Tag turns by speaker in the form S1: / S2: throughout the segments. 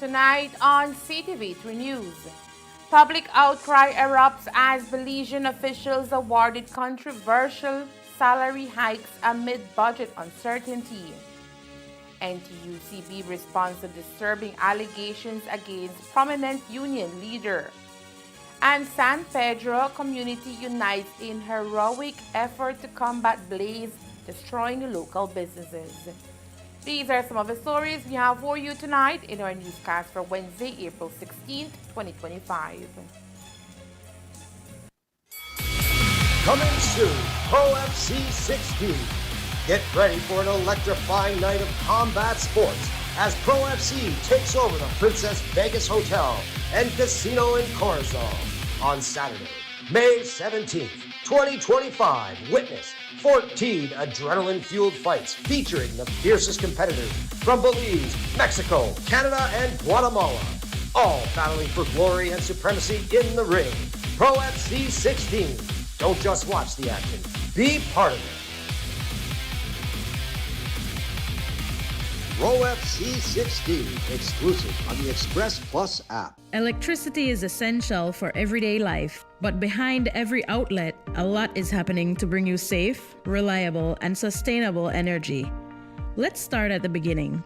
S1: Tonight on Ctv3 News, public outcry erupts as Belizean officials awarded controversial salary hikes amid budget uncertainty. NTUCB responds to disturbing allegations against prominent union leader. And San Pedro community unites in heroic effort to combat blaze destroying local businesses. These are some of the stories we have for you tonight in our newscast for Wednesday, April 16th, 2025.
S2: Coming soon, Pro FC 16. Get ready for an electrifying night of combat sports as Pro FC takes over the Princess Vegas Hotel and Casino in Corazon on Saturday, May 17th, 2025. Witness 14 adrenaline-fueled fights featuring the fiercest competitors from Belize, Mexico, Canada, and Guatemala. All battling for glory and supremacy in the ring. Pro FC 16. Don't just watch the action. Be part of it. Pro FC 16, exclusive on the Express Plus app.
S3: Electricity is essential for everyday life, but behind every outlet, a lot is happening to bring you safe, reliable, and sustainable energy. Let's start at the beginning.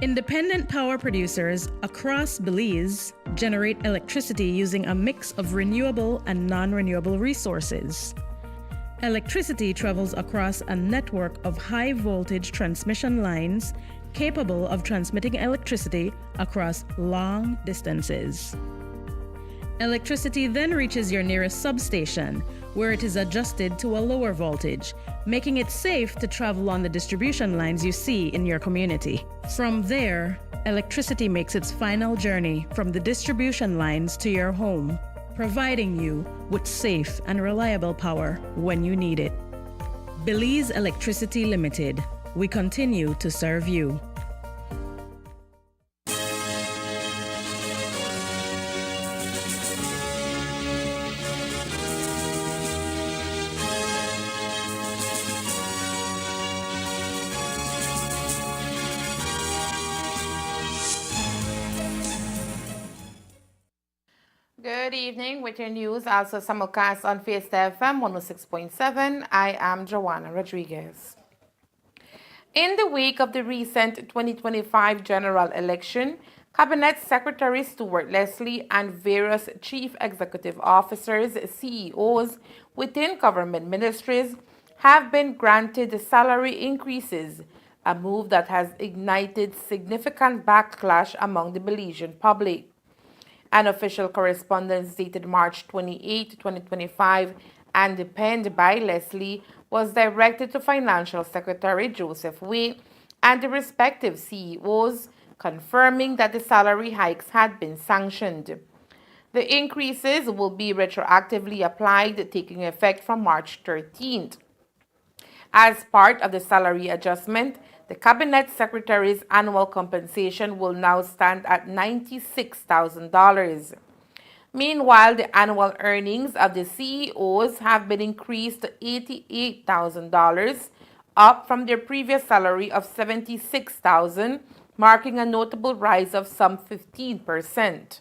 S3: Independent power producers across Belize generate electricity using a mix of renewable and non-renewable resources. Electricity travels across a network of high-voltage transmission lines capable of transmitting electricity across long distances. Electricity then reaches your nearest substation, where it is adjusted to a lower voltage, making it safe to travel on the distribution lines you see in your community. From there, electricity makes its final journey from the distribution lines to your home, providing you with safe and reliable power when you need it. Belize Electricity Limited. We continue to serve you.
S1: Good evening with your news, also simulcast on Fiesta FM 106.7. I am Joanna Rodriguez. In the wake of the recent 2025 general election, Cabinet Secretary Stuart Leslie and various chief executive officers, CEOs within government ministries have been granted salary increases, a move that has ignited significant backlash among the Belizean public. An official correspondence dated March 28, 2025, and penned by Leslie was directed to Financial Secretary Joseph Way and the respective CEOs, confirming that the salary hikes had been sanctioned. The increases will be retroactively applied, taking effect from March 13th. As part of the salary adjustment, the Cabinet Secretary's annual compensation will now stand at $96,000. Meanwhile, the annual earnings of the CEOs have been increased to $88,000, up from their previous salary of $76,000, marking a notable rise of some 15%.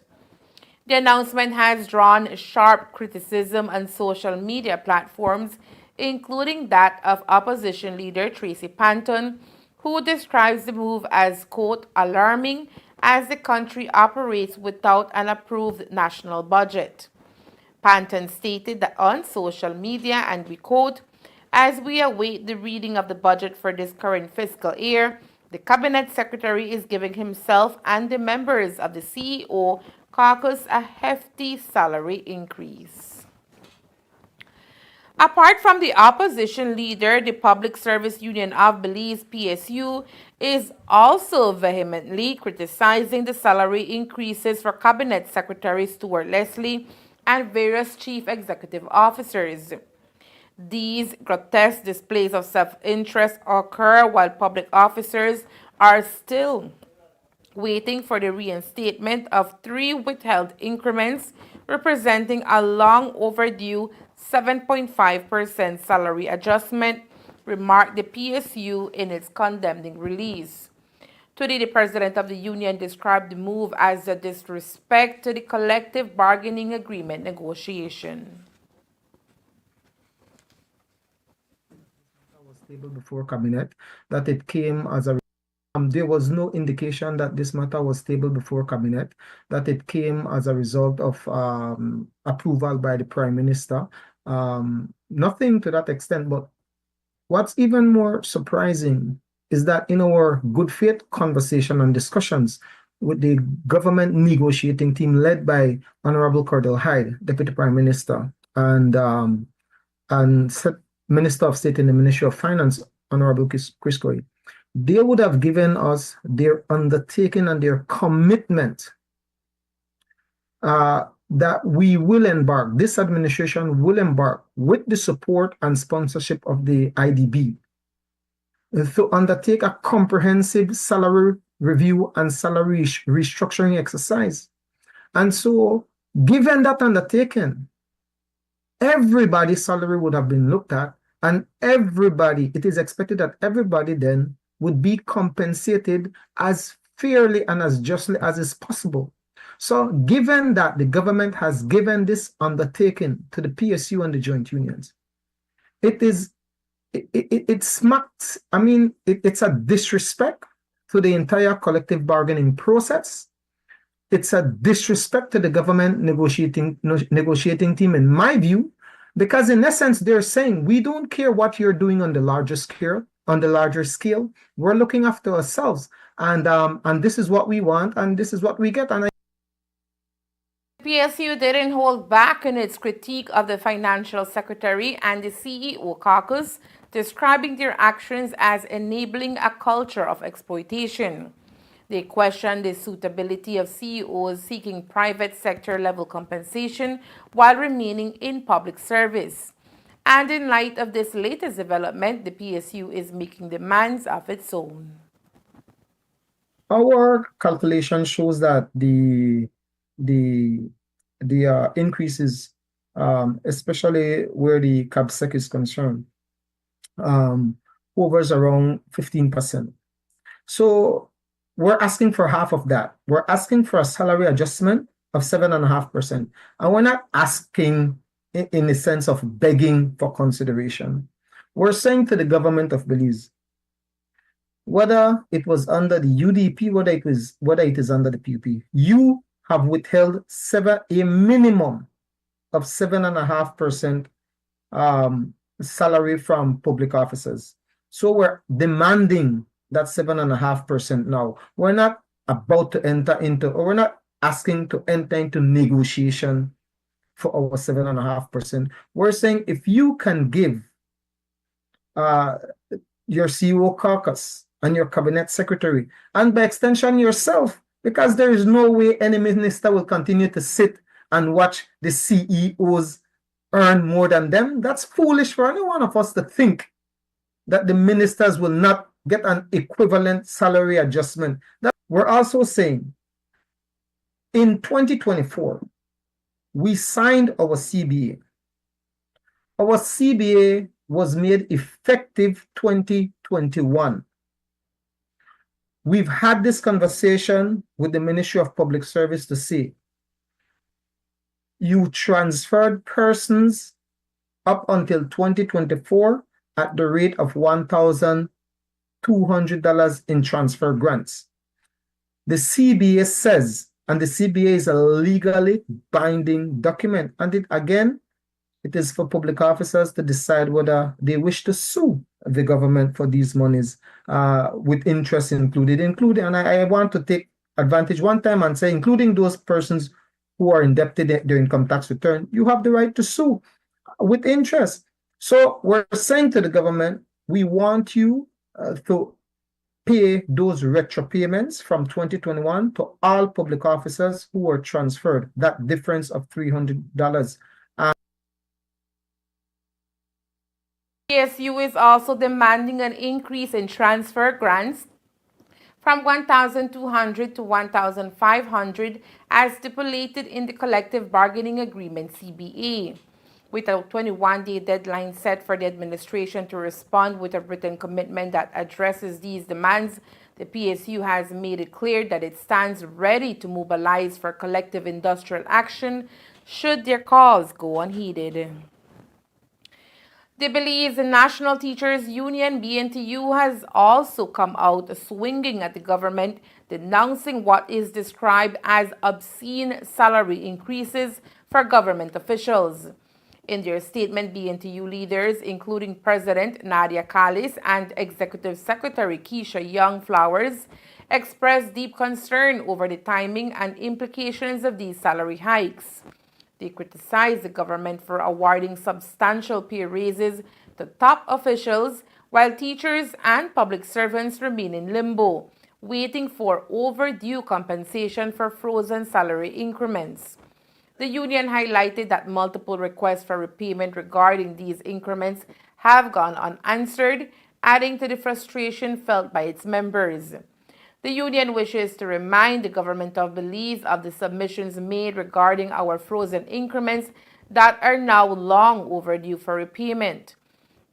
S1: The announcement has drawn sharp criticism on social media platforms, including that of opposition leader Tracy Panton, who describes the move as, quote, alarming as the country operates without an approved national budget. Panton stated that on social media, and we quote, as we await the reading of the budget for this current fiscal year, the Cabinet Secretary is giving himself and the members of the CEO caucus a hefty salary increase. Apart from the opposition leader, the Public Service Union of Belize, PSU, is also vehemently criticizing the salary increases for Cabinet Secretary Stuart Leslie and various chief executive officers. These grotesque displays of self-interest occur while public officers are still waiting for the reinstatement of 3 withheld increments representing a long overdue 7.5% salary adjustment, remarked the PSU in its condemning release. Today, the president of the union described the move as a disrespect to the collective bargaining agreement negotiation.
S4: Was stable before cabinet, that it came as a there was no indication that this matter was stable before cabinet, that it came as a result of approval by the prime minister. Nothing to that extent, but what's even more surprising is that in our good faith conversation and discussions with the government negotiating team led by Honorable Cordell Hyde, Deputy Prime Minister, and Minister of State in the Ministry of Finance, Honorable Chris Coy, they would have given us their undertaking and their commitment that we will embark, this administration will embark with the support and sponsorship of the IDB to undertake a comprehensive salary review and salary restructuring exercise. And so, given that undertaking, everybody's salary would have been looked at, and it is expected that everybody then would be compensated as fairly and as justly as is possible. So, given that the government has given this undertaking to the PSU and the joint unions, it smacks, it's a disrespect to the entire collective bargaining process. It's a disrespect to the government negotiating team, in my view, because in essence, they're saying, we don't care what you're doing on the larger scale. We're looking after ourselves. And this is what we want, and this is what we get. And
S1: PSU didn't hold back in its critique of the financial secretary and the CEO caucus, describing their actions as enabling a culture of exploitation. They questioned the suitability of CEOs seeking private sector level compensation while remaining in public service. And in light of this latest development, the PSU is making demands of its own.
S4: Our calculation shows that the increases, especially where the CABSEC is concerned, hovers around 15%. So we're asking for half of that. We're asking for a salary adjustment of 7.5%. And we're not asking in the sense of begging for consideration. We're saying to the government of Belize, whether it was under the UDP, whether it is under the PUP, you have withheld a minimum of 7.5% salary from public officers. So we're demanding that 7.5% now. We're not about to enter into, or we're not asking to enter into negotiation for our 7.5%. We're saying if you can give your CEO caucus and your cabinet secretary, and by extension yourself, because there is no way any minister will continue to sit and watch the CEOs earn more than them. That's foolish for any one of us to think that the ministers will not get an equivalent salary adjustment. We're also saying in 2024, we signed our CBA. Our CBA was made effective 2021. We've had this conversation with the Ministry of Public Service to say, you transferred persons up until 2024 at the rate of $1,200 in transfer grants. The CBA says, and the CBA is a legally binding document, and it is for public officers to decide whether they wish to sue the government for these monies with interest included. And I want to take advantage one time and say, including those persons who are indebted their income tax return, you have the right to sue with interest. So we're saying to the government, we want you to pay those retro payments from 2021 to all public officers who were transferred, that difference of $300.
S1: PSU is also demanding an increase in transfer grants from $1,200 to $1,500 as stipulated in the collective bargaining agreement CBA. With a 21-day deadline set for the administration to respond with a written commitment that addresses these demands, the PSU has made it clear that it stands ready to mobilize for collective industrial action should their calls go unheeded. The Belize National Teachers Union, BNTU, has also come out swinging at the government, denouncing what is described as obscene salary increases for government officials. In their statement, BNTU leaders, including President Nadia Khalis and Executive Secretary Keisha Young Flowers, expressed deep concern over the timing and implications of these salary hikes. They criticized the government for awarding substantial pay raises to top officials while teachers and public servants remain in limbo, waiting for overdue compensation for frozen salary increments. The union highlighted that multiple requests for repayment regarding these increments have gone unanswered, adding to the frustration felt by its members. The union wishes to remind the government of beliefs of the submissions made regarding our frozen increments that are now long overdue for repayment.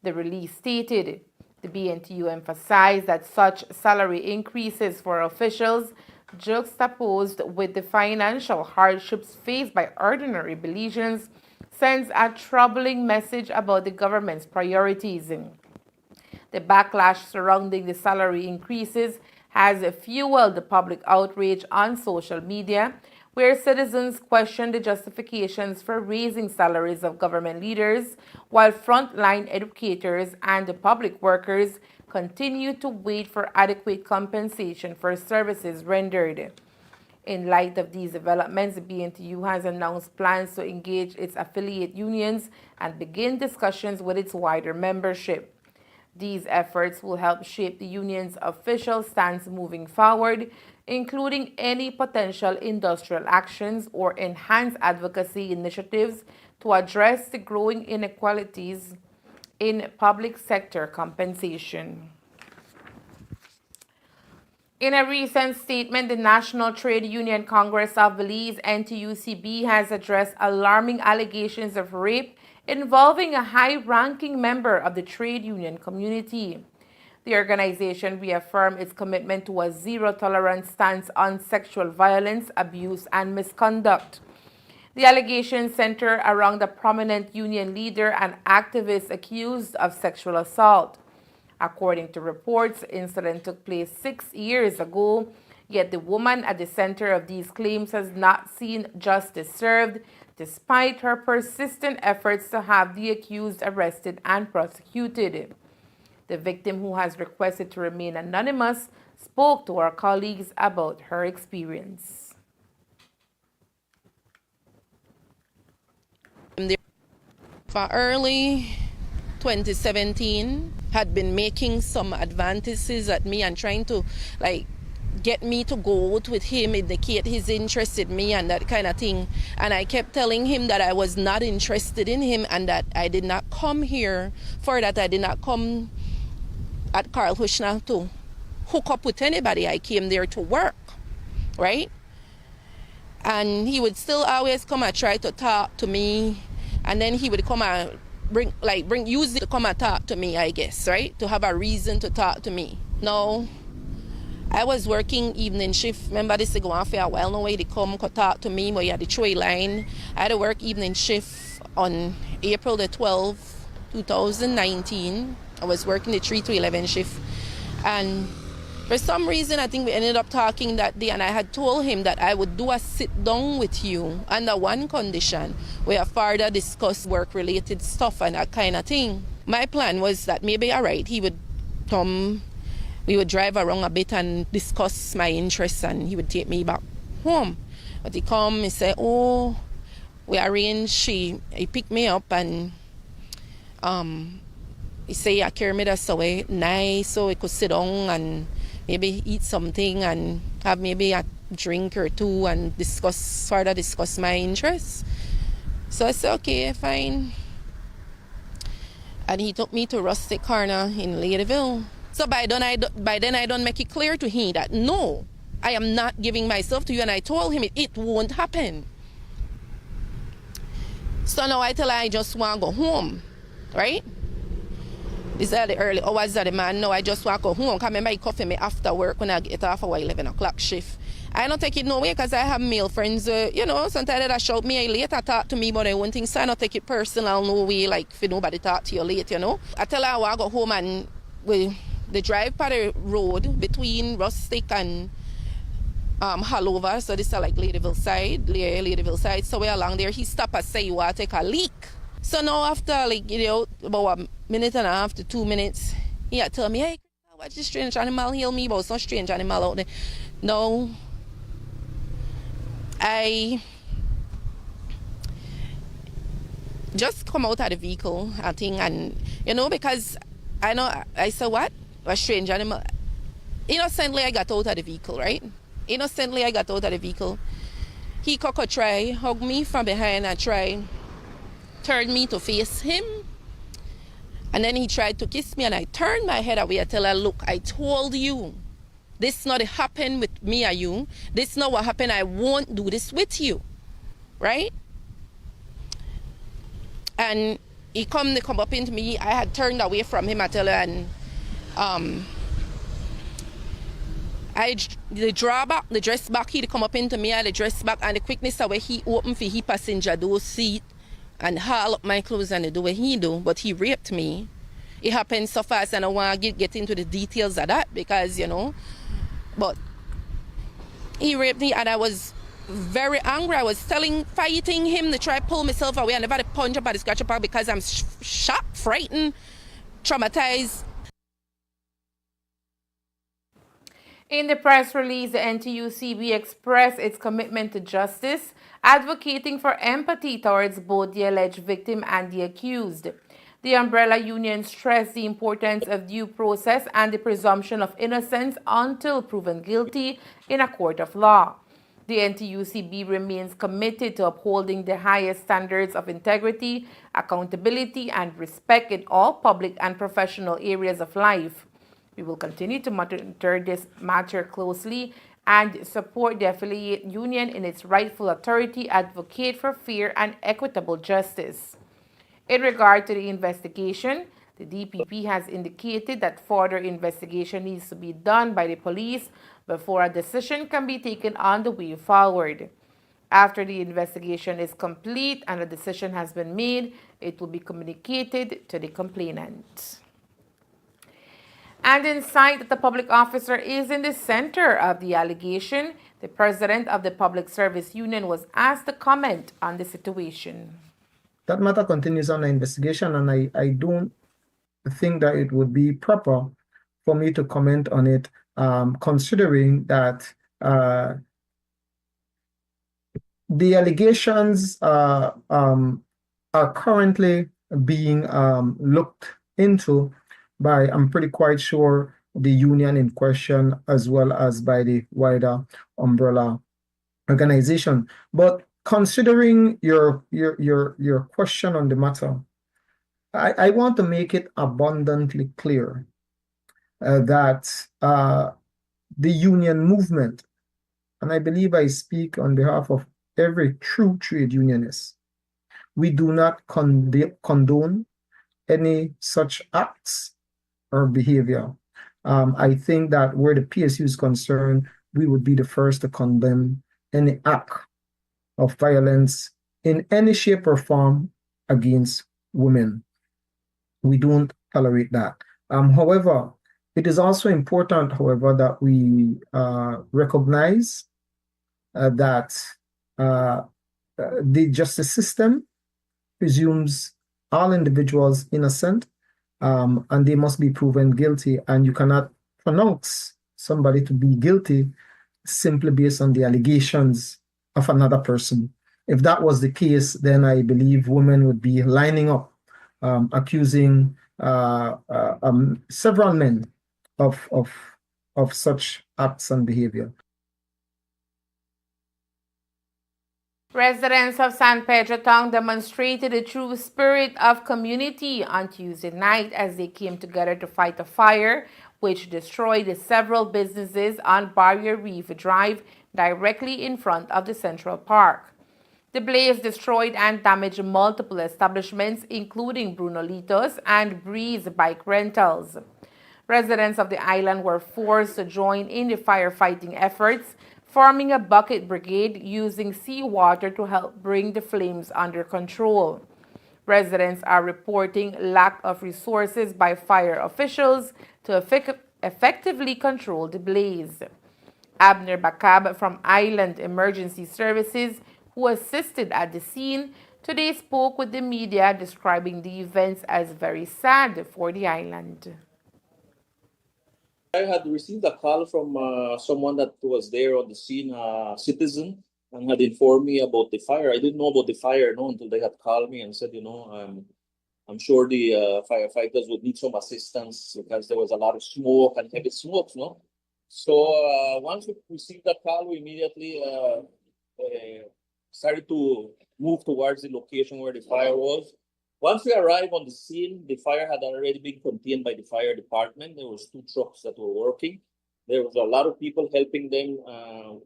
S1: The release stated, the BNTU emphasized that such salary increases for officials juxtaposed with the financial hardships faced by ordinary Belizeans sends a troubling message about the government's priorities. The backlash surrounding the salary increases has fueled the public outrage on social media, where citizens question the justifications for raising salaries of government leaders, while frontline educators and the public workers continue to wait for adequate compensation for services rendered. In light of these developments, the BNTU has announced plans to engage its affiliate unions and begin discussions with its wider membership. These efforts will help shape the union's official stance moving forward, including any potential industrial actions or enhanced advocacy initiatives to address the growing inequalities in public sector compensation. In a recent statement, the National Trade Union Congress of Belize, NTUCB, has addressed alarming allegations of rape involving a high-ranking member of the trade union community. The organization reaffirmed its commitment to a zero-tolerance stance on sexual violence, abuse, and misconduct. The allegations center around a prominent union leader and activist accused of sexual assault. According to reports, the incident took place 6 years ago, yet the woman at the center of these claims has not seen justice served, despite her persistent efforts to have the accused arrested and prosecuted. The victim, who has requested to remain anonymous, spoke to our colleagues about her experience.
S5: For early 2017, had been making some advances at me and trying to get me to go out with him, indicate his interest in me and that kind of thing. And I kept telling him that I was not interested in him and that I did not come here for that. I did not come at Carl Hushna to hook up with anybody. I came there to work, right? And he would still always come and try to talk to me. And then he would come and use it to come and talk to me, I guess, right? To have a reason to talk to me. No, I was working evening shift. Remember, this is going on for a while. No way they come to talk to me, but you had the trolley line. I had to work evening shift on April the 12th, 2019. I was working the 3 to 11 shift. And for some reason, I think we ended up talking that day, and I had told him that I would do a sit down with you under one condition, where further discuss work-related stuff and that kind of thing. My plan was that maybe, all right, he would come, we would drive around a bit and discuss my interests, and he would take me back home. But he come, he said, oh, we arranged, he picked me up, and he said, I carry me that away nice, so we could sit down and maybe eat something and have maybe a drink or two and further discuss my interests. So I said, okay, fine. And he took me to Rustic Corner in Ladyville. So by then I don't make it clear to him that no, I am not giving myself to you, and I told him it won't happen. So now I tell her I just want to go home, right? These are the early hours of the man. No, I just want to go home. Come remember, he coffee me after work when I get off our 11 o'clock shift. I don't take it no way because I have male friends. Sometimes they shout me later talk to me, but I won't think so. I don't take it personal no way, like if nobody talk to you late, I tell her I want to go home, and the drive by the road between Rustic and Hallover. So this is like Ladyville side. So we're along there. He stop and say, you want to take a leak? So now after about a minute and a half to 2 minutes, he had told me, hey, watch this strange animal heal me about some strange animal out there. No, I just come out of the vehicle, I think, and because I said, what? A strange animal. Innocently, I got out of the vehicle, right? Innocently, I got out of the vehicle. He try hug me from behind and try turn me to face him. And then he tried to kiss me and I turned my head away. I tell her, look, I told you, this not happen with me or you. This not what happened. I won't do this with you, right? And they come up into me. I had turned away from him, I tell her, and the dress back, he come up into me, I the dress back, and the quickness of where he opened for he passenger door seat and haul up my clothes and do what he do, but he raped me. It happened so fast and I want to get into the details of that because, but he raped me and I was very angry. I was fighting him to try to pull myself away. I never had a punch up at the scratch up because I'm shocked, frightened, traumatized.
S1: In the press release, the NTUCB expressed its commitment to justice, advocating for empathy towards both the alleged victim and the accused. The umbrella union stressed the importance of due process and the presumption of innocence until proven guilty in a court of law. The NTUCB remains committed to upholding the highest standards of integrity, accountability, and respect in all public and professional areas of life. We will continue to monitor this matter closely and support the affiliate union in its rightful authority, advocate for fair and equitable justice. In regard to the investigation, the DPP has indicated that further investigation needs to be done by the police before a decision can be taken on the way forward. After the investigation is complete and a decision has been made, it will be communicated to the complainant. And in sight that the public officer is in the center of the allegation, the president of the Public Service Union was asked to comment on the situation.
S4: That matter continues under investigation, and I don't think that it would be proper for me to comment on it, considering that the allegations are currently being looked into by, I'm pretty quite sure, the union in question, as well as by the wider umbrella organization. But considering your question on the matter, I want to make it abundantly clear that the union movement, and I believe I speak on behalf of every true trade unionist, we do not condone any such acts or behavior. I think that where the PSU is concerned, we would be the first to condemn any act of violence in any shape or form against women. We don't tolerate that. However, it is also important, however, that we recognize that the justice system presumes all individuals innocent, and they must be proven guilty, and you cannot pronounce somebody to be guilty simply based on the allegations of another person. If that was the case, then I believe women would be lining up, accusing several men of such acts and behavior.
S1: Residents of San Pedro Town demonstrated a true spirit of community on Tuesday night as they came together to fight a fire which destroyed several businesses on Barrier Reef Drive directly in front of the Central Park. The blaze destroyed and damaged multiple establishments, including Brunolitos and Breeze Bike Rentals. Residents of the island were forced to join in the firefighting efforts, forming a bucket brigade using seawater to help bring the flames under control. Residents are reporting lack of resources by fire officials to effectively control the blaze. Abner Bakab from Island Emergency Services, who assisted at the scene, today spoke with the media describing the events as very sad for the island.
S6: I had received a call from someone that was there on the scene, a citizen, and had informed me about the fire. I didn't know about the fire, no, until they had called me and said, I'm sure the firefighters would need some assistance because there was a lot of smoke and heavy smoke, no? So once we received that call, we immediately started to move towards the location where the fire was. Once we arrived on the scene, the fire had already been contained by the fire department. There was 2 trucks that were working. There was a lot of people helping them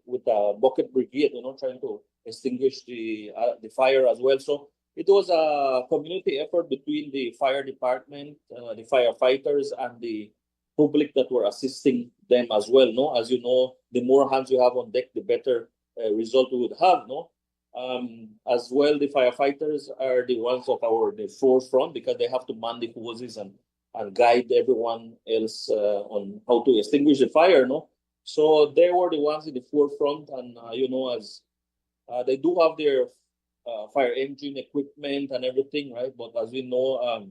S6: with a bucket brigade, trying to extinguish the fire as well. So it was a community effort between the fire department, the firefighters, and the public that were assisting them as well. No, as you know, the more hands you have on deck, the better result we would have. No. As well, the firefighters are the ones that are the forefront because they have to man the hoses and guide everyone else on how to extinguish the fire. No, so they were the ones in the forefront, and as they do have their fire engine equipment and everything, right? But as we know,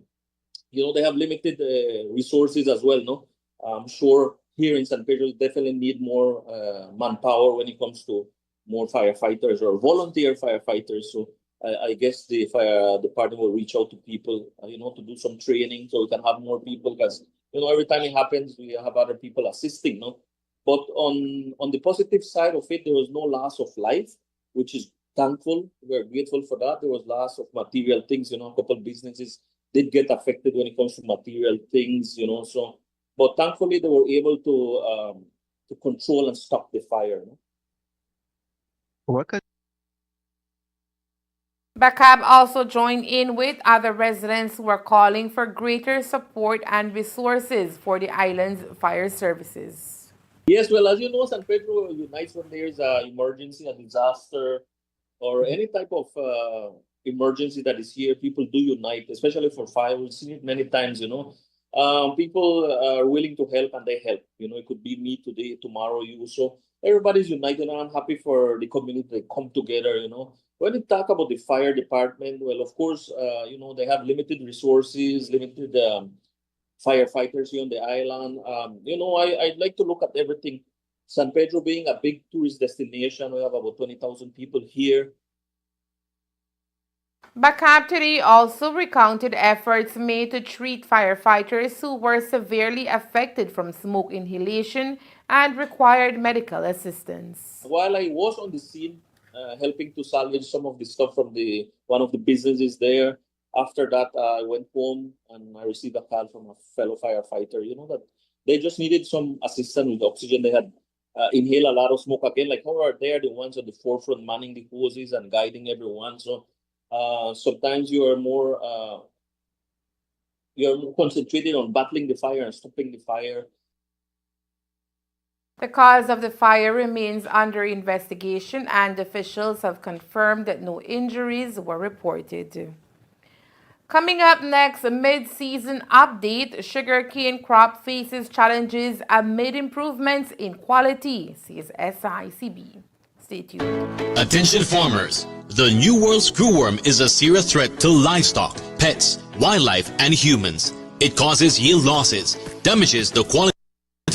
S6: they have limited resources as well. No, I'm sure here in San Pedro definitely need more manpower when it comes to more firefighters or volunteer firefighters. So I guess the fire department will reach out to people, to do some training so we can have more people because, every time it happens, we have other people assisting, no? But on the positive side of it, there was no loss of life, which is thankful. We're grateful for that. There was loss of material things, a couple of businesses did get affected when it comes to material things, so, but thankfully they were able to control and stop the fire, no?
S1: Bacab also joined in with other residents who are calling for greater support and resources for the island's fire services.
S6: Yes, well, as you know, San Pedro unites when there's an emergency, a disaster, or any type of emergency that is here. People do unite, especially for fire. We've seen it many times, people are willing to help and they help. It could be me today, tomorrow you. So everybody's united, and I'm happy for the community to come together. When you talk about the fire department, well, of course, they have limited resources, limited firefighters here on the island. I'd like to look at everything. San Pedro being a big tourist destination, we have about 20,000 people here.
S1: Bacab today also recounted efforts made to treat firefighters who were severely affected from smoke inhalation and required medical assistance.
S6: While I was on the scene, helping to salvage some of the stuff from one of the businesses there, after that, I went home and I received a call from a fellow firefighter, that they just needed some assistance with oxygen. They had inhaled a lot of smoke again. Like, how are they the ones at the forefront manning the hoses and guiding everyone? So sometimes you're more concentrated on battling the fire and stopping the fire.
S1: The cause of the fire remains under investigation, and officials have confirmed that no injuries were reported. Coming up next, a mid-season update. Sugarcane crop faces challenges amid improvements in quality, says SICB. Stay tuned.
S7: Attention farmers. The New World screwworm is a serious threat to livestock, pets, wildlife, and humans. It causes yield losses, damages the quality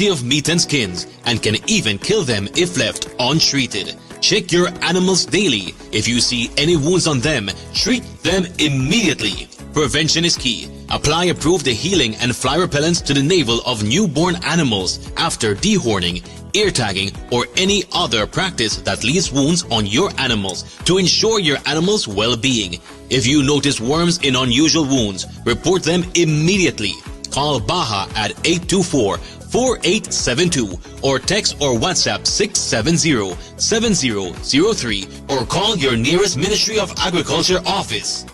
S7: of meat and skins, and can even kill them if left untreated. Check your animals daily. If you see any wounds on them, treat them immediately. Prevention is key. Apply approved healing and fly repellents to the navel of newborn animals after dehorning, ear tagging, or any other practice that leaves wounds on your animals to ensure your animals' well-being. If you notice worms in unusual wounds, report them immediately. Call Baja at 824-4872 or text or WhatsApp 670-7003 or call your nearest Ministry of Agriculture office.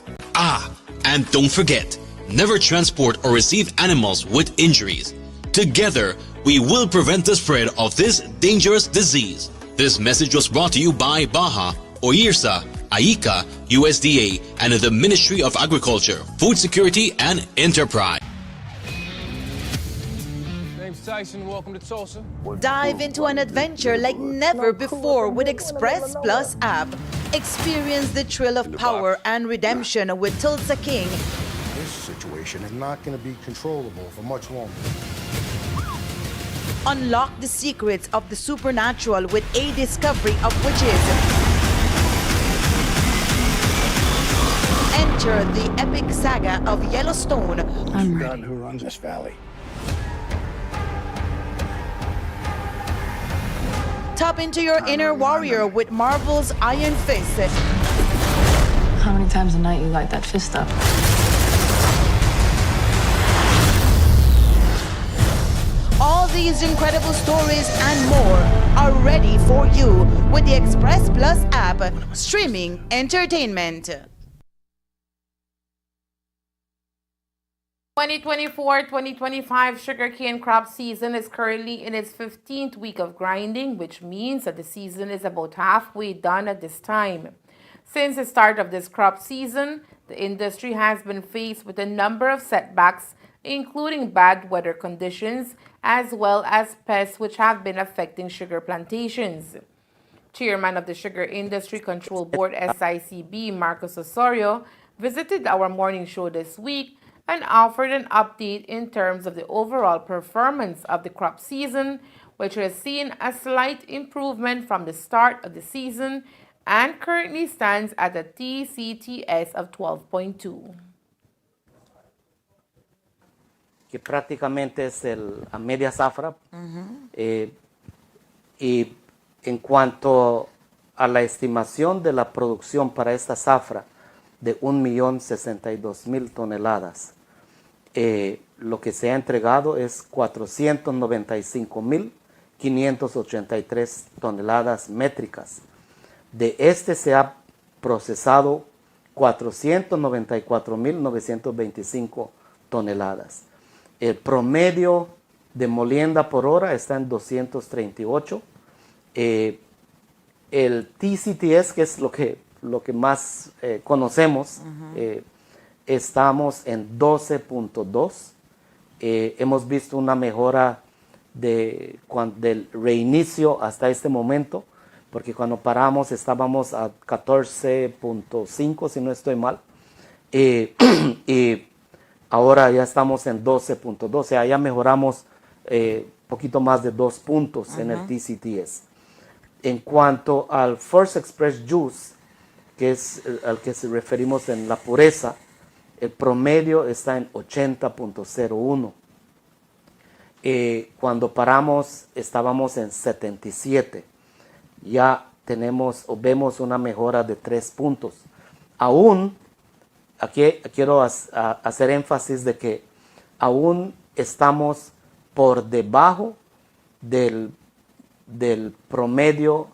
S7: And don't forget, never transport or receive animals with injuries. Together, we will prevent the spread of this dangerous disease. This message was brought to you by Baja, OIRSA, AICA, USDA, and the Ministry of Agriculture, Food Security, and Enterprise.
S8: Tyson, welcome to Tulsa.
S9: Dive into an adventure like never before with Express Plus app. Experience the thrill of power and redemption with Tulsa King.
S10: This situation is not going to be controllable for much longer.
S9: Unlock the secrets of the supernatural with a discovery of witches. Enter the epic saga of Yellowstone.
S10: I'm God who runs this valley.
S9: Tap into your inner warrior with Marvel's Iron Fist.
S11: How many times a night you light that fist up?
S9: All these incredible stories and more are ready for you with the Express Plus app, streaming entertainment.
S1: 2024-2025 sugarcane crop season is currently in its 15th week of grinding, which means that the season is about halfway done at this time. Since the start of this crop season, the industry has been faced with a number of setbacks, including bad weather conditions, as well as pests which have been affecting sugar plantations. Chairman of the Sugar Industry Control Board SICB, Marcos Osorio, visited our morning show this week and offered an update in terms of the overall performance of the crop season, which has seen a slight improvement from the start of the season and currently stands at a TCTS of 12.2.
S12: Que prácticamente es a media zafra. Y en cuanto a la estimación de la producción para esta zafra de 1.062.000 toneladas, lo que se ha entregado es 495.583 toneladas métricas. De este se ha procesado 494.925 toneladas. El promedio de molienda por hora está en 238. El TCTS, que es lo que más conocemos, estamos en 12.2. Hemos visto una mejora del reinicio hasta este momento, porque cuando paramos estábamos a 14.5, si no estoy mal. Y ahora ya estamos en 12.2, o sea, ya mejoramos poquito más de 2 puntos en el TCTS. En cuanto al First Express Juice, que es al que se referimos en la pureza, el promedio está en 80.01. Cuando paramos estábamos en 77. Ya vemos una mejora de 3 puntos. Aún, aquí quiero hacer énfasis de que aún estamos por debajo del promedio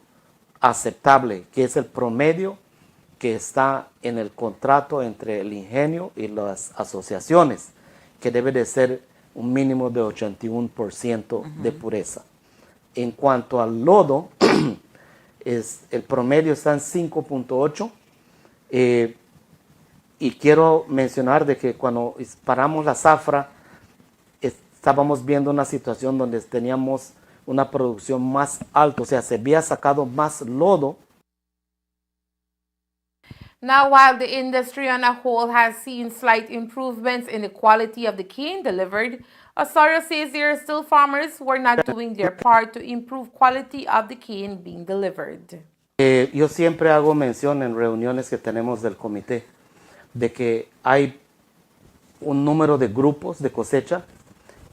S12: aceptable, que es el promedio que está en el contrato entre el ingenio y las asociaciones, que debe de ser un mínimo de 81% de pureza. En cuanto al lodo, el promedio está en 5.8. Y quiero mencionar de que cuando paramos la zafra, estábamos viendo una situación donde teníamos una producción más alta, o sea, se había sacado más lodo.
S1: Now, while the industry on a whole has seen slight improvements in the quality of the cane delivered, Osorio says there are still farmers who are not doing their part to improve quality of the cane being delivered.
S12: Yo siempre hago mención en reuniones que tenemos del comité de que hay un número de grupos de cosecha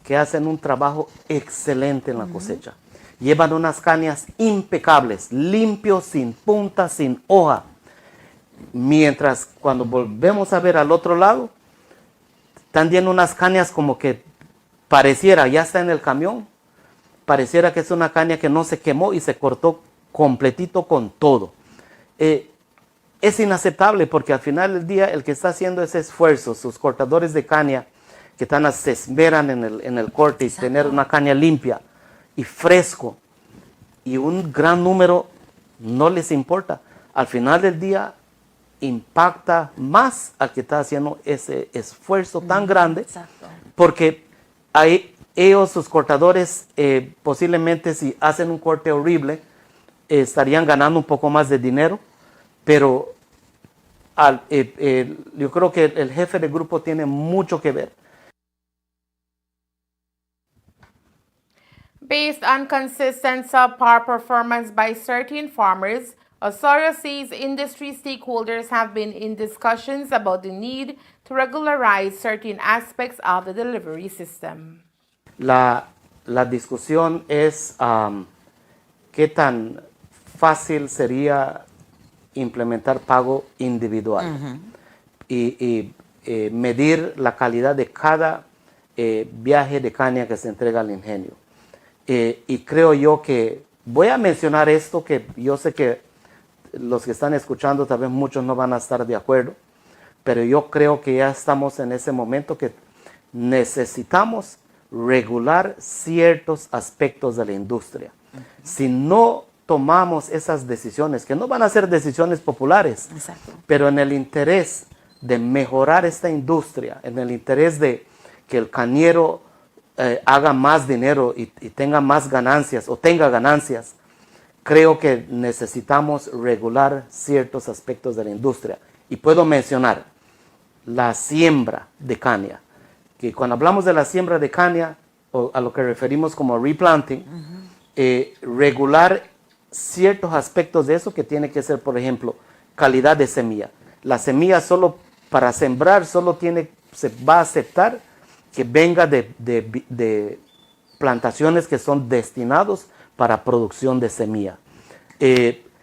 S12: que hacen un trabajo excelente en la cosecha. Llevan unas cañas impecables, limpios, sin punta, sin hoja. Mientras cuando volvemos a ver al otro lado, están viendo unas cañas como que pareciera, ya está en el camión, pareciera que es una caña que no se quemó y se cortó completito con todo. Es inaceptable porque al final del día el que está haciendo ese esfuerzo, sus cortadores de caña que se esmeran en el corte y tener una caña limpia y fresco, y un gran número no les importa. Al final del día impacta más al que está haciendo ese esfuerzo tan grande, porque ellos, sus cortadores, posiblemente si hacen un corte horrible, estarían ganando un poco más de dinero, pero yo creo que el jefe de grupo tiene mucho que ver.
S1: Based on consistent subpar performance by certain farmers, Osorio says industry stakeholders have been in discussions about the need to regularize certain aspects of the delivery system.
S12: La discusión es qué tan fácil sería implementar pago individual y medir la calidad de cada viaje de caña que se entrega al ingenio. Y creo yo que voy a mencionar esto, que yo sé que los que están escuchando tal vez muchos no van a estar de acuerdo, pero yo creo que ya estamos en ese momento que necesitamos regular ciertos aspectos de la industria. Si no tomamos esas decisiones, que no van a ser decisiones populares, pero en el interés de mejorar esta industria, en el interés de que el cañero haga más dinero y tenga más ganancias o tenga ganancias, creo que necesitamos regular ciertos aspectos de la industria. Y puedo mencionar la siembra de caña, que cuando hablamos de la siembra de caña, o a lo que referimos como replanting, regular ciertos aspectos de eso que tiene que ser, por ejemplo, calidad de semilla. La semilla solo para sembrar se va a aceptar que venga de plantaciones que son destinados para producción de semilla.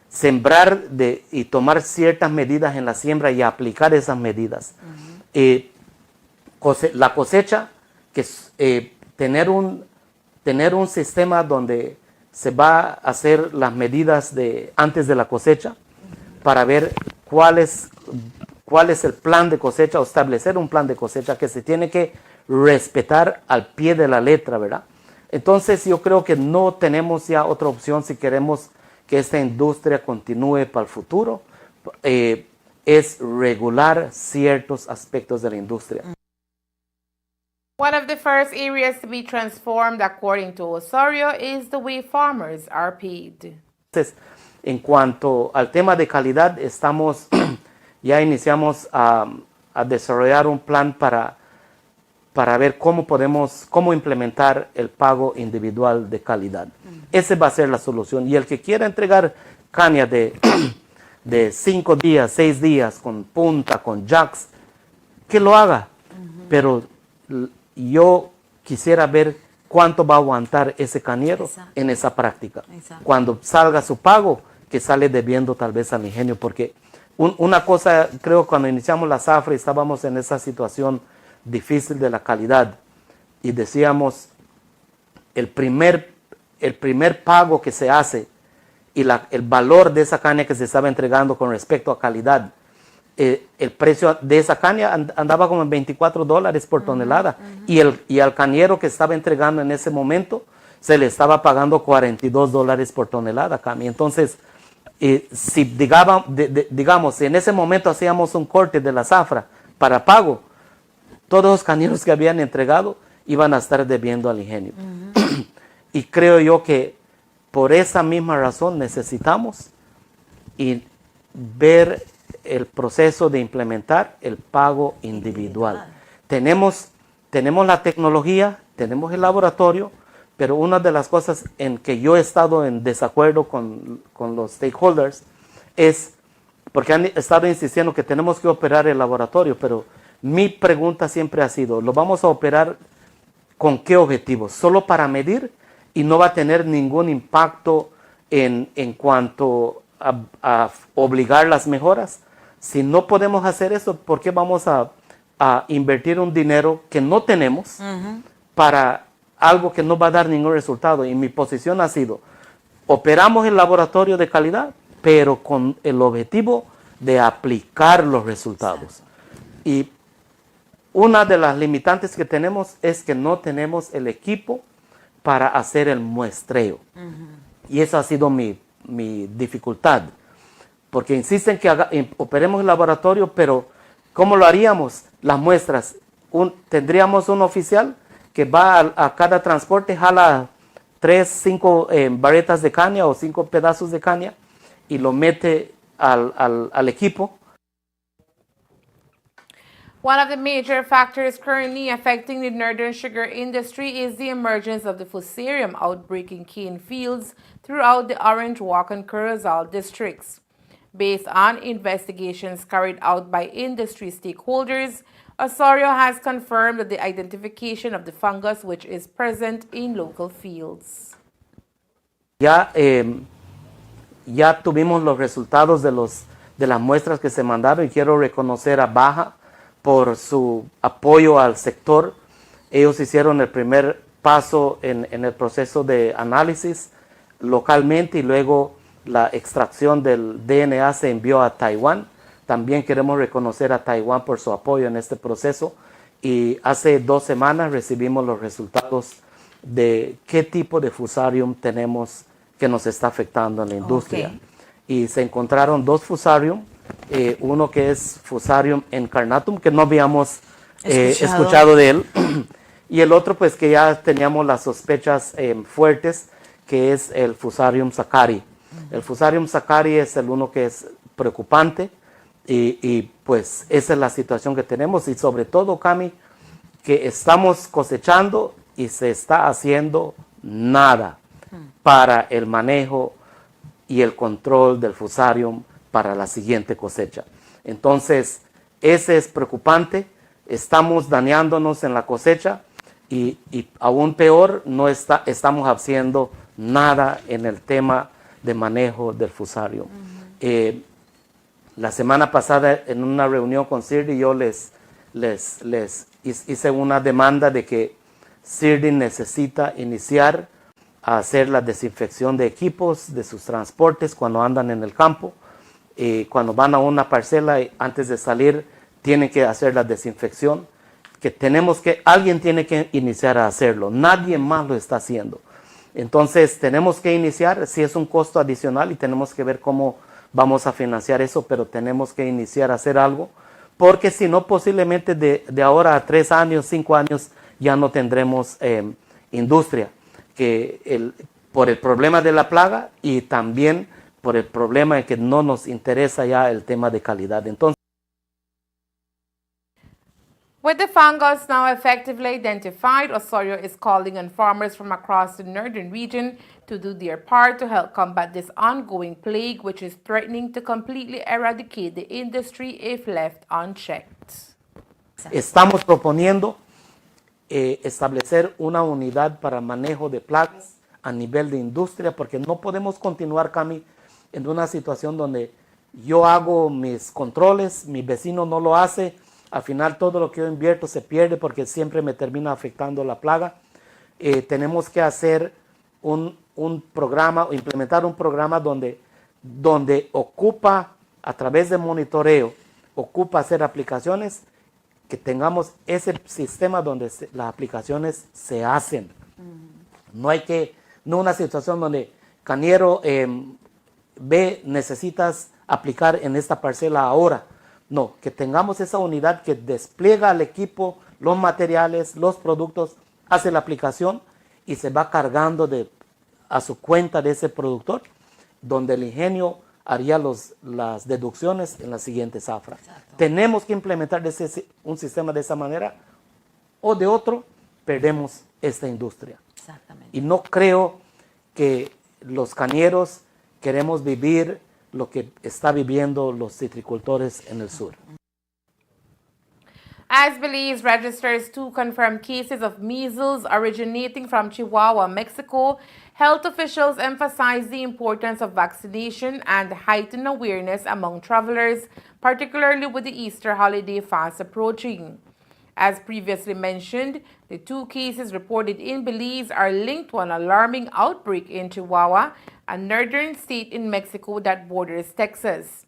S12: Sembrar y tomar ciertas medidas en la siembra y aplicar esas medidas. La cosecha, que tener un sistema donde se va a hacer las medidas antes de la cosecha para ver cuál es el plan de cosecha, o establecer un plan de cosecha que se tiene que respetar al pie de la letra, ¿verdad? Entonces yo creo que no tenemos ya otra opción si queremos que esta industria continúe para el futuro, es regular ciertos aspectos de la industria.
S1: One of the first areas to be transformed, according to Osorio, is the way farmers are paid.
S12: Entonces, en cuanto al tema de calidad, ya iniciamos a desarrollar un plan para ver cómo implementar el pago individual de calidad. Ese va a ser la solución. Y el que quiera entregar caña de 5 días, 6 días, con punta, con jacks, que lo haga. Pero yo quisiera ver cuánto va a aguantar ese cañero en esa práctica. Cuando salga su pago, que sale debiendo tal vez al ingenio. Porque una cosa, creo, cuando iniciamos la zafra y estábamos en esa situación difícil de la calidad y decíamos el primer pago que se hace y el valor de esa caña que se estaba entregando con respecto a calidad, el precio de esa caña andaba como en $24 por tonelada y al cañero que estaba entregando en ese momento se le estaba pagando $42 por tonelada. Entonces, si digamos, si en ese momento hacíamos un corte de la zafra para pago, todos los cañeros que habían entregado iban a estar debiendo al ingenio. Y creo yo que por esa misma razón necesitamos ver el proceso de implementar el pago individual. Tenemos la tecnología, tenemos el laboratorio, pero una de las cosas en que yo he estado en desacuerdo con los stakeholders es porque han estado insistiendo que tenemos que operar el laboratorio, pero mi pregunta siempre ha sido, ¿lo vamos a operar con qué objetivo? ¿Solo para medir y no va a tener ningún impacto en cuanto a obligar las mejoras? Si no podemos hacer eso, ¿por qué vamos a invertir un dinero que no tenemos para algo que no va a dar ningún resultado? Y mi posición ha sido, operamos el laboratorio de calidad, pero con el objetivo de aplicar los resultados. Y una de las limitantes que tenemos es que no tenemos el equipo para hacer el muestreo. Y esa ha sido mi dificultad. Porque insisten que operemos el laboratorio, pero ¿cómo lo haríamos? Las muestras. Tendríamos un oficial que va a cada transporte, jala 3, 5 barretas de caña o 5 pedazos de caña y lo mete al equipo.
S1: One of the major factors currently affecting the northern sugar industry is the emergence of the fusarium outbreak in cane fields throughout the Orange Walk and Curacao districts. Based on investigations carried out by industry stakeholders, Osorio has confirmed that the identification of the fungus which is present in local fields.
S12: Ya tuvimos los resultados de las muestras que se mandaron y quiero reconocer a Baja por su apoyo al sector. Ellos hicieron el primer paso en el proceso de análisis localmente y luego la extracción del DNA se envió a Taiwán. También queremos reconocer a Taiwán por su apoyo en este proceso y hace 2 semanas recibimos los resultados de qué tipo de fusarium tenemos que nos está afectando en la industria.
S9: Okay.
S12: Y se encontraron 2 fusarium, uno que es fusarium encarnatum, que no habíamos escuchado de él, y el otro pues que ya teníamos las sospechas fuertes, que es el fusarium sakari. El fusarium sakari es el uno que es preocupante y pues esa es la situación que tenemos y sobre todo, Cami, que estamos cosechando y se está haciendo nada para el manejo y el control del fusarium para la siguiente cosecha. Entonces, ese es preocupante, estamos dañándonos en la cosecha y aún peor, no estamos haciendo nada en el tema de manejo del fusarium. La semana pasada en una reunión con CIRDI yo les hice una demanda de que CIRDI necesita iniciar a hacer la desinfección de equipos, de sus transportes cuando andan en el campo. Cuando van a una parcela y antes de salir tienen que hacer la desinfección, alguien tiene que iniciar a hacerlo, nadie más lo está haciendo. Entonces tenemos que iniciar, sí es un costo adicional y tenemos que ver cómo vamos a financiar eso, pero tenemos que iniciar a hacer algo, porque si no posiblemente de ahora a 3 años, 5 años ya no tendremos industria, por el problema de la plaga y también por el problema de que no nos interesa ya el tema de calidad. Entonces,
S1: with the fungus now effectively identified, Osorio is calling on farmers from across the northern region to do their part to help combat this ongoing plague, which is threatening to completely eradicate the industry if left unchecked.
S12: estamos proponiendo establecer una unidad para manejo de plagas a nivel de industria, porque no podemos continuar, Cami, en una situación donde yo hago mis controles, mi vecino no lo hace, al final todo lo que yo invierto se pierde porque siempre me termina afectando la plaga. Tenemos que hacer un programa, implementar un programa donde ocupa, a través de monitoreo, ocupa hacer aplicaciones, que tengamos ese sistema donde las aplicaciones se hacen. No una situación donde cañero necesitas aplicar en esta parcela ahora. No, que tengamos esa unidad que despliega al equipo los materiales, los productos, hace la aplicación y se va cargando a su cuenta de ese productor, donde el ingenio haría las deducciones en la siguiente zafra. Exacto. Tenemos que implementar un sistema de esa manera o de otro, perdemos esta industria.
S9: Exactamente.
S12: Y no creo que los cañeros queremos vivir lo que está viviendo los citricultores en el sur.
S1: As Belize registers 2 confirmed cases of measles originating from Chihuahua, Mexico, health officials emphasize the importance of vaccination and heighten awareness among travelers, particularly with the Easter holiday fast approaching. As previously mentioned, the 2 cases reported in Belize are linked to an alarming outbreak in Chihuahua, a northern state in Mexico that borders Texas.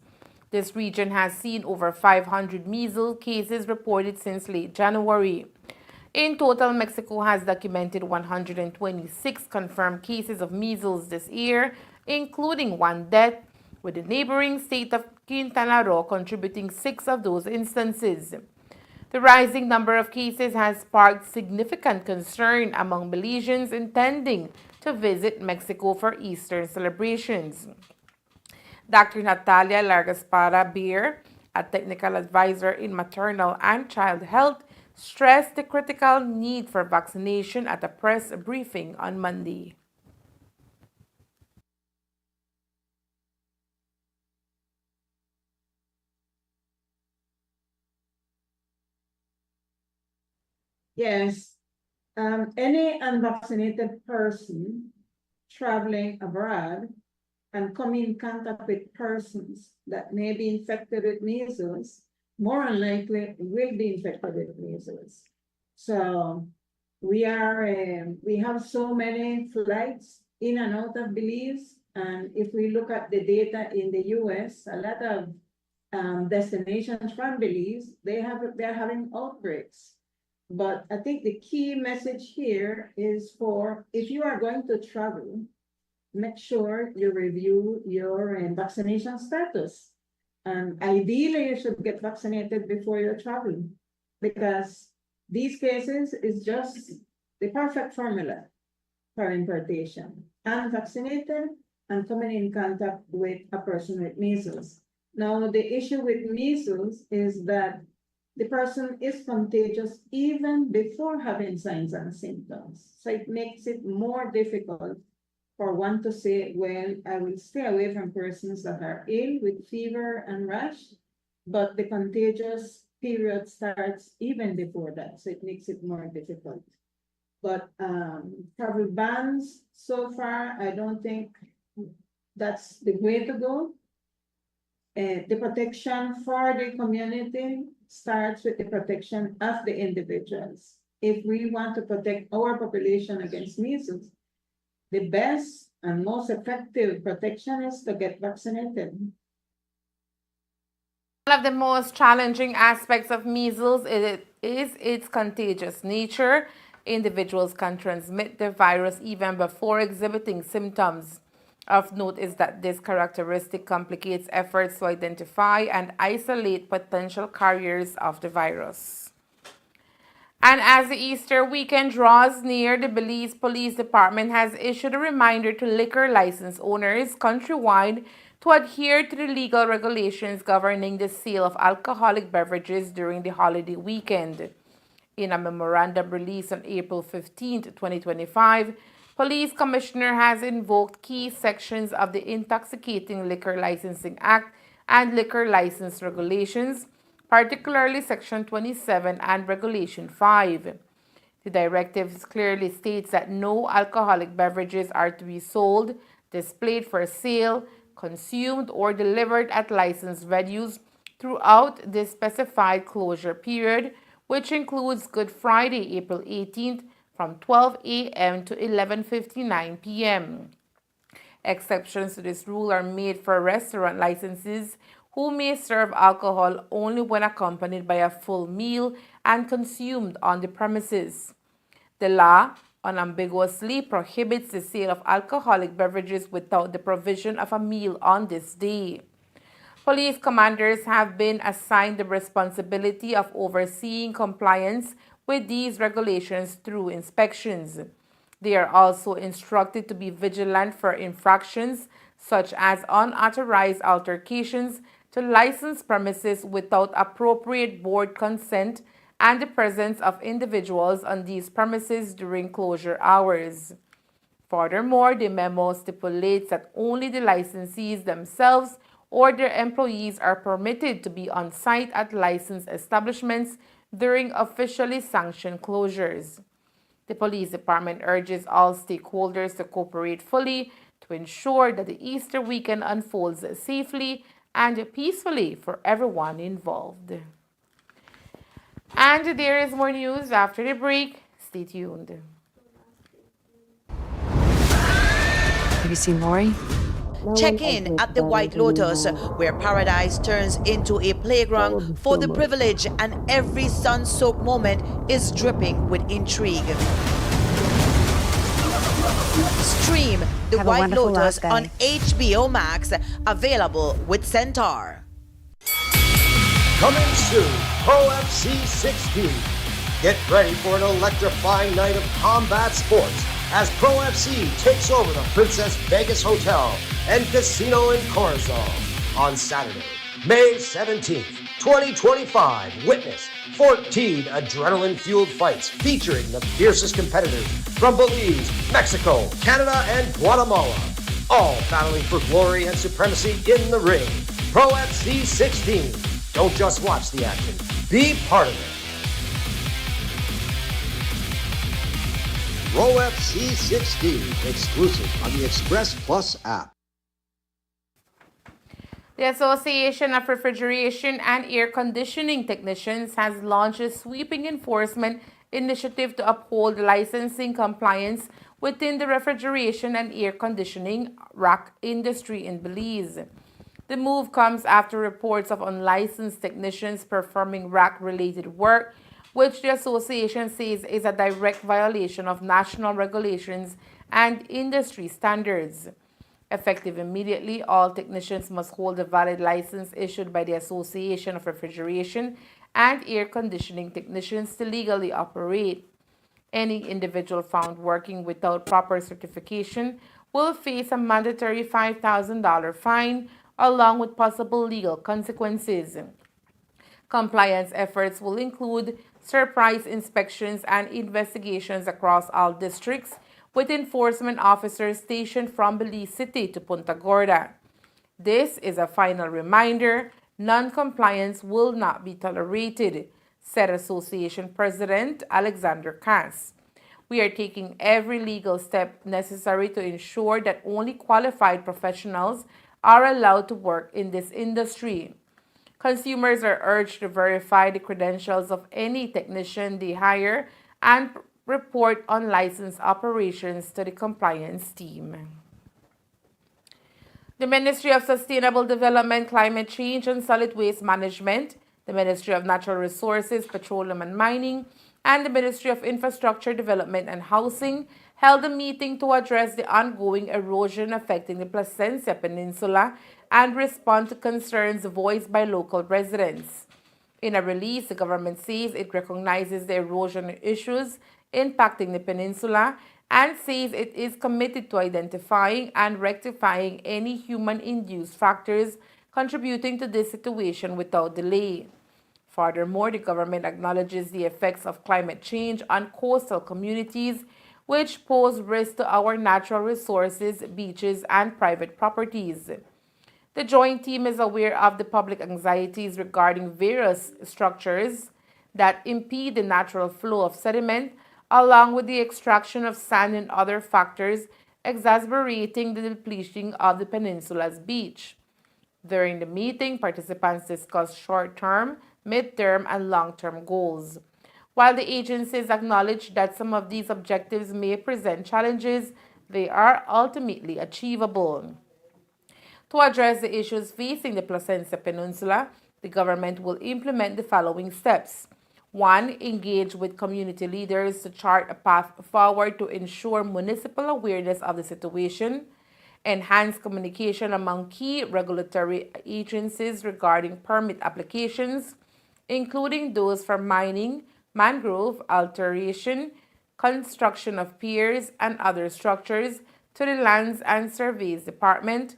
S1: This region has seen over 500 measles cases reported since late January. In total, Mexico has documented 126 confirmed cases of measles this year, including 1 death, with the neighboring state of Quintana Roo contributing 6 of those instances. The rising number of cases has sparked significant concern among Belizeans intending to visit Mexico for Easter celebrations. Dr. Natalia Largaspada Beer, a technical advisor in maternal and child health, stressed the critical need for vaccination at a press briefing on Monday.
S13: Yes, any unvaccinated person traveling abroad and coming in contact with persons that may be infected with measles, more unlikely will be infected with measles. So we have so many flights in and out of Belize, and if we look at the data in the US, a lot of destinations from Belize, they're having outbreaks. But I think the key message here is for if you are going to travel, make sure you review your vaccination status. And ideally, you should get vaccinated before you're traveling, because these cases is just the perfect formula for importation. Unvaccinated and coming in contact with a person with measles. Now, the issue with measles is that the person is contagious even before having signs and symptoms. So it makes it more difficult for one to say, well, I will stay away from persons that are ill with fever and rash, but the contagious period starts even before that. So it makes it more difficult. But travel bans, so far, I don't think that's the way to go. The protection for the community starts with the protection of the individuals. If we want to protect our population against measles, the best and most effective protection is to get vaccinated.
S1: One of the most challenging aspects of measles is its contagious nature. Individuals can transmit the virus even before exhibiting symptoms. Of note is that this characteristic complicates efforts to identify and isolate potential carriers of the virus. And as the Easter weekend draws near, the Belize Police Department has issued a reminder to liquor license owners countrywide to adhere to the legal regulations governing the sale of alcoholic beverages during the holiday weekend. In a memorandum released on April 15, 2025, Police Commissioner has invoked key sections of the Intoxicating Liquor Licensing Act and Liquor License Regulations, particularly Section 27 and Regulation 5. The directive clearly states that no alcoholic beverages are to be sold, displayed for sale, consumed, or delivered at licensed venues throughout the specified closure period, which includes Good Friday, April 18th, from 12 a.m. to 11:59 p.m. Exceptions to this rule are made for restaurant licenses who may serve alcohol only when accompanied by a full meal and consumed on the premises. The law unambiguously prohibits the sale of alcoholic beverages without the provision of a meal on this day. Police commanders have been assigned the responsibility of overseeing compliance with these regulations through inspections. They are also instructed to be vigilant for infractions such as unauthorized altercations to licensed premises without appropriate board consent and the presence of individuals on these premises during closure hours. Furthermore, the memo stipulates that only the licensees themselves or their employees are permitted to be on site at licensed establishments during officially sanctioned closures. The police department urges all stakeholders to cooperate fully to ensure that the Easter weekend unfolds safely and peacefully for everyone involved. And there is more news after the break. Stay tuned.
S11: Have you seen Lori?
S9: Check in at the White Lotus, where paradise turns into a playground for the privileged, and every sun-soaked moment is dripping with intrigue. Stream The White Lotus on HBO Max, available with Centaur.
S2: Coming soon, Pro FC 16. Get ready for an electrifying night of combat sports as Pro FC takes over the Princess Vegas Hotel and Casino in Corazon on Saturday, May 17th, 2025. Witness 14 adrenaline-fueled fights featuring the fiercest competitors from Belize, Mexico, Canada, and Guatemala, all battling for glory and supremacy in the ring. Pro FC 16. Don't just watch the action. Be part of it. Pro FC 16, exclusive on the Express Plus app.
S1: The Association of Refrigeration and Air Conditioning Technicians has launched a sweeping enforcement initiative to uphold licensing compliance within the refrigeration and air conditioning rack industry in Belize. The move comes after reports of unlicensed technicians performing rack-related work, which the association says is a direct violation of national regulations and industry standards. Effective immediately, all technicians must hold a valid license issued by the Association of Refrigeration and Air Conditioning Technicians to legally operate. Any individual found working without proper certification will face a mandatory $5,000 fine along with possible legal consequences. Compliance efforts will include surprise inspections and investigations across all districts, with enforcement officers stationed from Belize City to Punta Gorda. This is a final reminder: non-compliance will not be tolerated, said Association President Alexander Cass. We are taking every legal step necessary to ensure that only qualified professionals are allowed to work in this industry. Consumers are urged to verify the credentials of any technician they hire and report unlicensed operations to the compliance team. The Ministry of Sustainable Development, Climate Change and Solid Waste Management, the Ministry of Natural Resources, Petroleum and Mining, and the Ministry of Infrastructure Development and Housing held a meeting to address the ongoing erosion affecting the Placencia Peninsula and respond to concerns voiced by local residents. In a release, the government says it recognizes the erosion issues impacting the peninsula and says it is committed to identifying and rectifying any human-induced factors contributing to this situation without delay. Furthermore, the government acknowledges the effects of climate change on coastal communities, which pose risk to our natural resources, beaches, and private properties. The joint team is aware of the public anxieties regarding various structures that impede the natural flow of sediment, along with the extraction of sand and other factors exacerbating the depletion of the peninsula's beach. During the meeting, participants discussed short-term, mid-term, and long-term goals. While the agencies acknowledge that some of these objectives may present challenges, they are ultimately achievable. To address the issues facing the Placencia Peninsula, the government will implement the following steps. 1. Engage with community leaders to chart a path forward to ensure municipal awareness of the situation. Enhance communication among key regulatory agencies regarding permit applications, including those for mining, mangrove alteration, construction of piers and other structures, to the Lands and Surveys Department,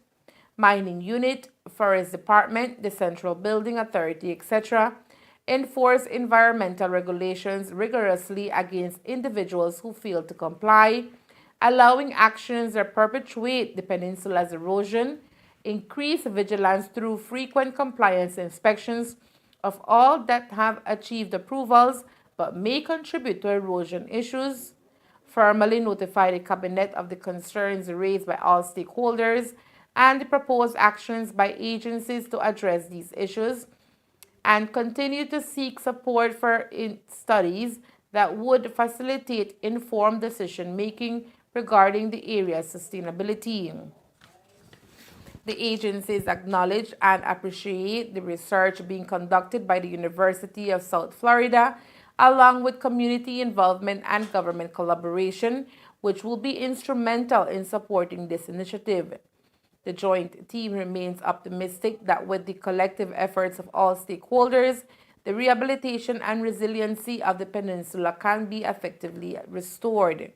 S1: Mining Unit, Forest Department, the Central Building Authority, etc. Enforce environmental regulations rigorously against individuals who fail to comply, allowing actions that perpetuate the peninsula's erosion. Increase vigilance through frequent compliance inspections of all that have achieved approvals but may contribute to erosion issues. Formally notify the Cabinet of the concerns raised by all stakeholders and the proposed actions by agencies to address these issues, and continue to seek support for studies that would facilitate informed decision-making regarding the area's sustainability. The agencies acknowledge and appreciate the research being conducted by the University of South Florida, along with community involvement and government collaboration, which will be instrumental in supporting this initiative. The joint team remains optimistic that with the collective efforts of all stakeholders, the rehabilitation and resiliency of the peninsula can be effectively restored.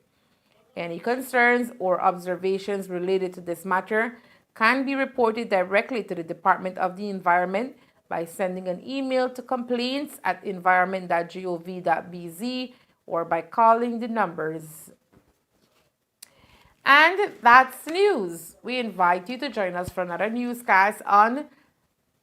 S1: Any concerns or observations related to this matter can be reported directly to the Department of the Environment by sending an email to complaints@environment.gov.bz or by calling the numbers. And that's news. We invite you to join us for another newscast on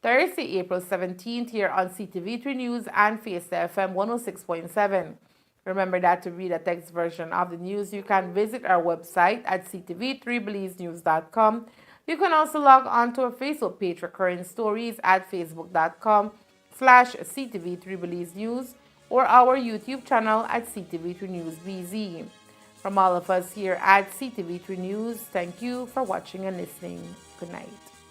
S1: Thursday, April 17th here on Ctv3 News and Fiesta FM 106.7. Remember that to read a text version of the news, you can visit our website at ctv3belizenews.com. You can also log on to our Facebook page for current stories at facebook.com/ctv3belizenews or our YouTube channel at Ctv3 News BZ. From all of us here at Ctv3 News, thank you for watching and listening. Good night.